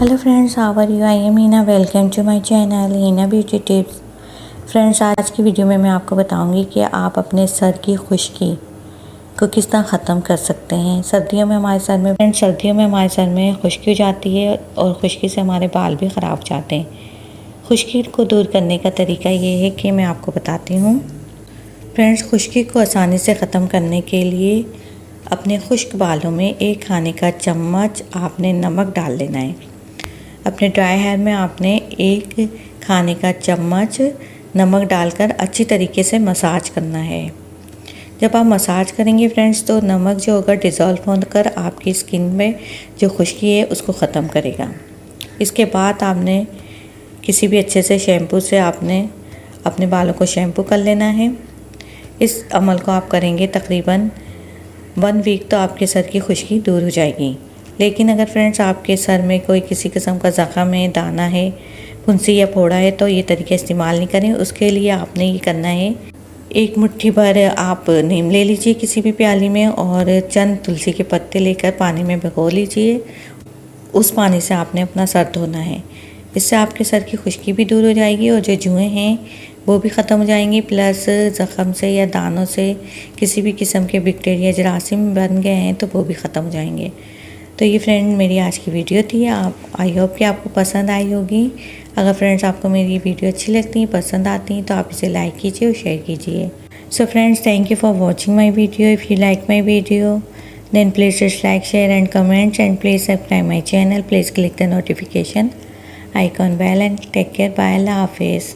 Hello friends, how are you? I am Heena. Welcome to my channel Heena beauty tips. Friends, आज की video में मैं आपको बताऊंगी कि आप अपने सर की खुश्की को किस तरह ख़त्म कर सकते हैं। सर्दियों में हमारे सर में खुश्की हो जाती है और खुश्की से हमारे बाल भी ख़राब हो जाते हैं। खुश्की को दूर करने का तरीका ये है कि मैं आपको बताती हूँ। फ्रेंड्स, खुश्की को आसानी से ख़त्म करने के लिए अपने खुश्क बालों में 1 खाने का चम्मच आपने नमक डाल लेना है। अपने ड्राई हेयर में आपने 1 खाने का चम्मच नमक डालकर अच्छी तरीके से मसाज करना है। जब आप मसाज करेंगे फ्रेंड्स, तो नमक जो होगा डिज़ोल्व होकर आपकी स्किन में जो खुश्की है उसको ख़त्म करेगा। इसके बाद आपने किसी भी अच्छे से शैम्पू से आपने अपने बालों को शैम्पू कर लेना है। इस अमल को आप करेंगे तकरीबन 1 वीक, तो आपके सर की खुश्की दूर हो जाएगी। लेकिन अगर फ्रेंड्स आपके सर में कोई किसी किस्म का ज़ख़म है, दाना है, फुंसी या फोड़ा है, तो ये तरीका इस्तेमाल नहीं करें। उसके लिए आपने ये करना है, 1 मुट्ठी भर आप नीम ले लीजिए किसी भी प्याली में और चंद तुलसी के पत्ते लेकर पानी में भिगो लीजिए। उस पानी से आपने अपना सर धोना है। इससे आपके सर की खुश्की भी दूर हो जाएगी और जो जुएँ हैं वो भी ख़त्म हो जाएंगी। प्लस ज़ख़म से या दानों से किसी भी किस्म के बैक्टीरिया जरासीम बन गए हैं तो वो भी ख़त्म हो जाएंगे। तो ये फ्रेंड मेरी आज की वीडियो थी। आई होप कि आपको पसंद आई होगी। अगर फ्रेंड्स आपको मेरी वीडियो अच्छी लगती है, पसंद आती हैं, तो आप इसे लाइक कीजिए और शेयर कीजिए। So friends, thank you for watching my video. If you like my video then please just like, share and comment, and please subscribe my channel. Please click the notification icon bell and take care. Bye. Allah Hafiz.